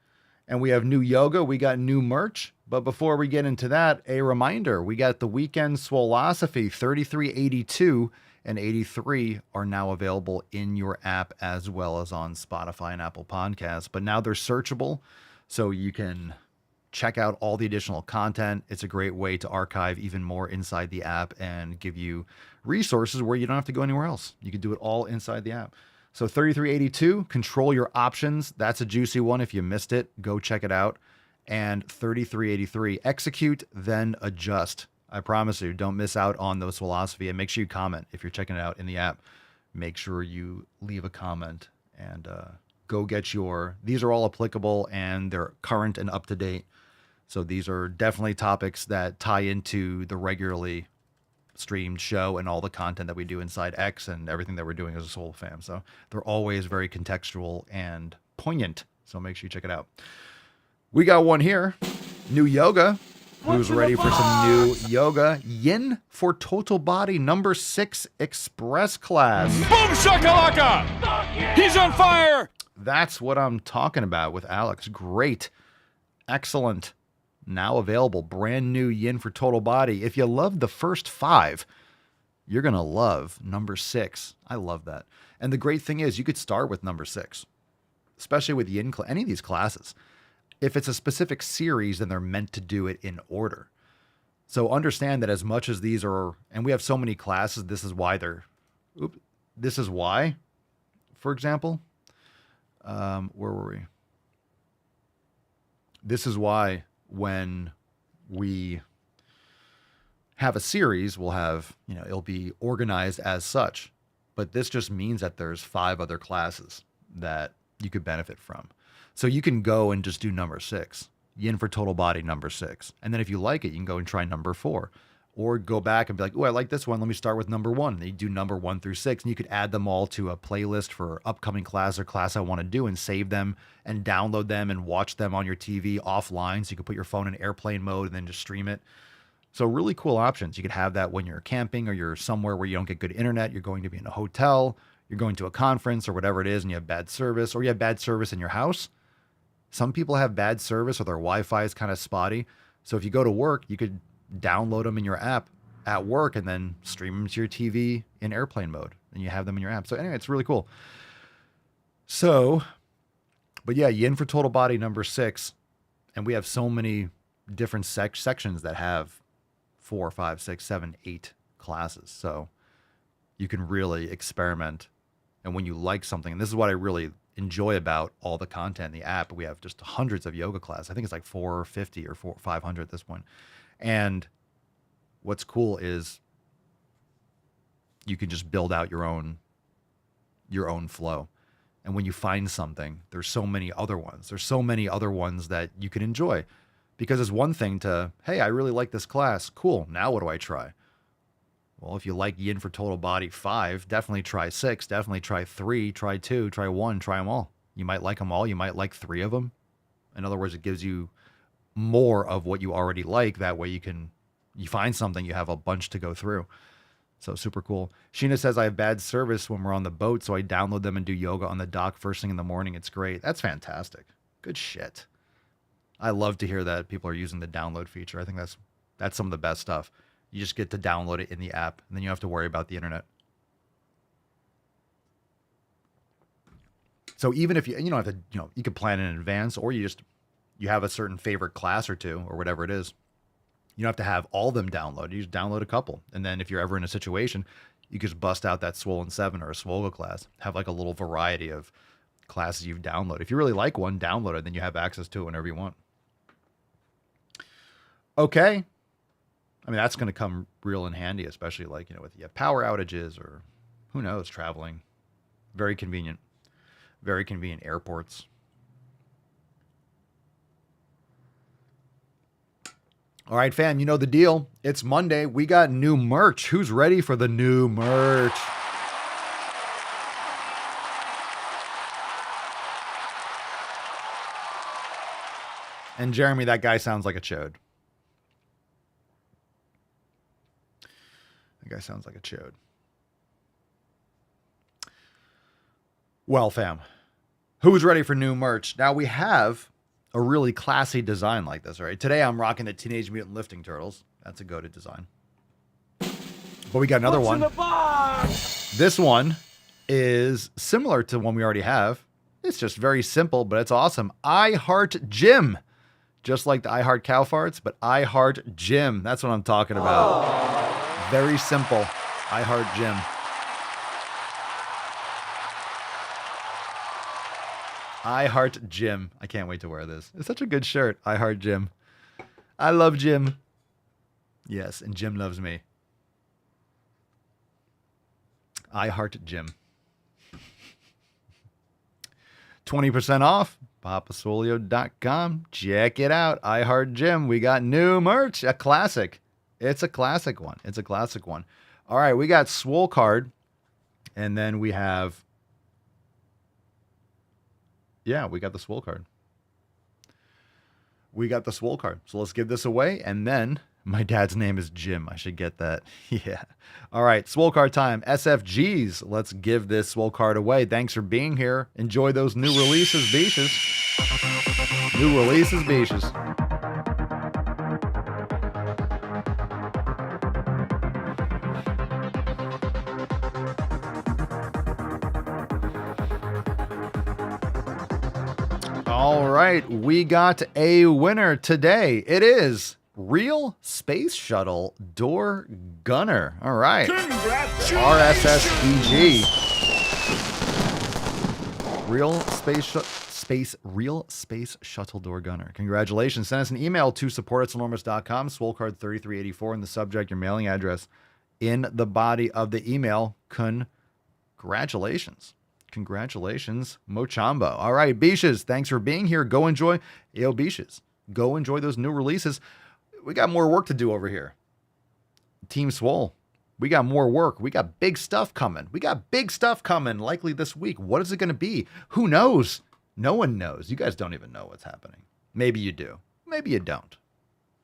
And we have new yoga. We got new merch. But before we get into that, a reminder. We got the Weekend Swolosophy 3382 and 83 are now available in your app as well as on Spotify and Apple Podcasts. But now they're searchable, so you can check out all the additional content. It's a great way to archive even more inside the app and give you resources where you don't have to go anywhere else. You can do it all inside the app. So 3382, control your options. That's a juicy one. If you missed it, go check it out. And 3383, execute, then adjust. I promise you, don't miss out on those philosophy. And make sure you comment if you're checking it out in the app. Make sure you leave a comment and go get your. These are all applicable and they're current and up to date. So these are definitely topics that tie into the regularly streamed show and all the content that we do inside X and everything that we're doing as a Swole fam. So they're always very contextual and poignant. So make sure you check it out. We got one here. New yoga. Who's ready for some new yoga? Yin for Total Body number 6 Express class. Boom shakalaka! He's on fire! That's what I'm talking about with Alex. Great. Excellent. Now available. Brand new Yin for Total Body. If you love the first 5, you're going to love number 6. I love that. And the great thing is you could start with number 6, especially with Yin, any of these classes. If it's a specific series, then they're meant to do it in order. So understand that as much as these are, and we have so many classes, this is why, for example, where were we? This is why when we have a series, we'll have, it'll be organized as such. But this just means that there's 5 other classes that you could benefit from. So you can go and just do number 6, Yin for Total Body number 6. And then if you like it, you can go and try number 4. Or go back and be like, oh, I like this one. Let me start with number 1. And you do number 1 through 6. And you could add them all to a playlist for upcoming class or class I want to do and save them and download them and watch them on your TV offline. So you could put your phone in airplane mode and then just stream it. So really cool options. You could have that when you're camping or you're somewhere where you don't get good internet. You're going to be in a hotel. You're going to a conference or whatever it is and you have bad service, or you have bad service in your house. Some people have bad service or their Wi-Fi is kind of spotty. So if you go to work, you could download them in your app at work and then stream them to your TV in airplane mode. And you have them in your app. So anyway, it's really cool. So, but yeah, Yin for Total Body number 6. And we have so many different sections that have 4, 5, 6, 7, 8 classes. So You can really experiment. And when you like something, and this is what I really enjoy about all the content in the app, we have just hundreds of yoga classes. I think it's like 450 or 500 at this point. And what's cool is you can just build out your own flow. And when you find something, there's so many other ones. There's so many other ones that you can enjoy. Because it's one thing to, hey, I really like this class. Cool. Now what do I try? Well, if you like Yin for Total Body 5, definitely try 6. Definitely try 3. Try 2. Try 1. Try them all. You might like them all. You might like 3 of them. In other words, it gives you more of what you already like. That way you find something, you have a bunch to go through. So super cool. Sheena says, I have bad service when we're on the boat, so I download them and do yoga on the dock first thing in the morning. It's great. That's fantastic. Good shit. I love to hear that people are using the download feature. I think that's some of the best stuff. You just get to download it in the app, and then you don't have to worry about the internet. So even if you don't have to, you can plan in advance, or you have a certain favorite class or two, or whatever it is. You don't have to have all of them downloaded. You just download a couple. And then if you're ever in a situation, you can just bust out that Swollen 7 or a Swole class. Have like a little variety of classes you've downloaded. If you really like one, download it. Then you have access to it whenever you want. Okay. I mean, that's going to come real in handy, especially like, with power outages or who knows, traveling. Very convenient. Very convenient airports. All right, fam, you know the deal. It's Monday. We got new merch. Who's ready for the new merch? And Jeremy, that guy sounds like a chode. That guy sounds like a chode. Well, fam, who's ready for new merch? Now we have a really classy design like this, right? Today I'm rocking the Teenage Mutant Lifting Turtles. That's a go-to design. But we got another one. This one is similar to one we already have. It's just very simple, but it's awesome. I Heart Gym. Just like the I Heart Cow Farts, but I Heart Gym. That's what I'm talking about. Aww. Very simple. I Heart Gym. I Heart Gym. I can't wait to wear this. It's such a good shirt. I Heart Gym. I love Jim. Yes, and Jim loves me. I Heart Gym. 20% off. Papasolio.com. Check it out. I Heart Gym. We got new merch. A classic. It's a classic one. It's a classic one. All right, we got Swole card. And then we have... Yeah, we got the Swole card. We got the Swole card. So let's give this away. And then my dad's name is Jim. I should get that. Yeah. All right. Swole card time. SFGs. Let's give this Swole card away. Thanks for being here. Enjoy those new releases, beaches. New releases, beaches. All right, we got a winner today. It is Real Space Shuttle Door Gunner. All right. RSSPG. Real Space Shuttle Door Gunner. Congratulations. Send us an email to support@enormous.com, Swolecard 3384 in the subject, your mailing address in the body of the email. Congratulations. Congratulations, Mochamba. All right, Beaches, thanks for being here. Go enjoy. Yo, Beaches, go enjoy those new releases. We got more work to do over here. Team Swole, we got more work. We got big stuff coming. Likely this week. What is it going to be? Who knows? No one knows. You guys don't even know what's happening. Maybe you do. Maybe you don't.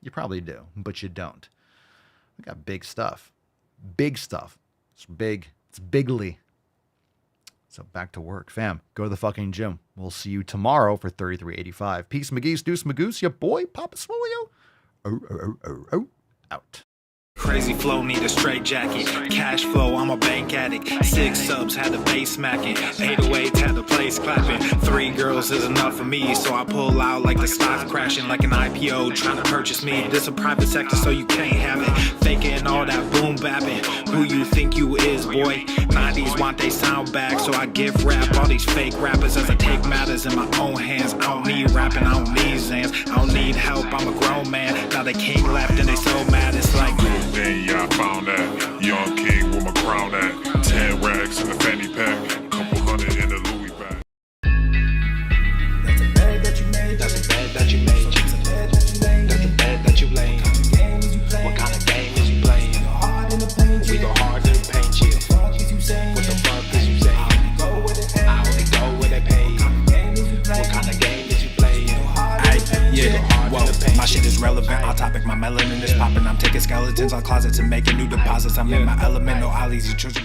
You probably do, but you don't. We got big stuff. Big stuff. It's big. It's bigly. So back to work. Fam, go to the fucking gym. We'll see you tomorrow for 3385. Peace, McGee's, Deuce, Magoose, your boy, Papa Swolio. Out. crazy flow, need a straight jacket. Cash flow, I'm a bank addict. 6 subs, had the bass smacking. 808s, had the place clapping. 3 girls is enough for me, so I pull out like the stock crashing. Like an IPO, trying to purchase me. This a private sector, so you can't have it. Faking all that boom bapping. Who you think you is, boy? 90s want they sound back, so I give rap all these fake rappers as I take matters in my own hands. I don't need rapping, I don't need Zans. I don't need help, I'm a grown man. Now they king left and they so mad, it's like Then yeah, I found that young king with my crown at 10 racks in the fanny pack, couple hundred in the Louis bag. that's a bed that you made. That's a bed that you made. That's a bed that you laid. What kind of game is you playing? We go hard in the paint, yeah. What the fuck is you saying? I only go where they pay. What kind of game is you playing? Yeah, whoa, my shit is relevant. On topic, my melanin is popping. I'm taking skeletons on closets and making new deposits. I'm in my element, no ollies, you children.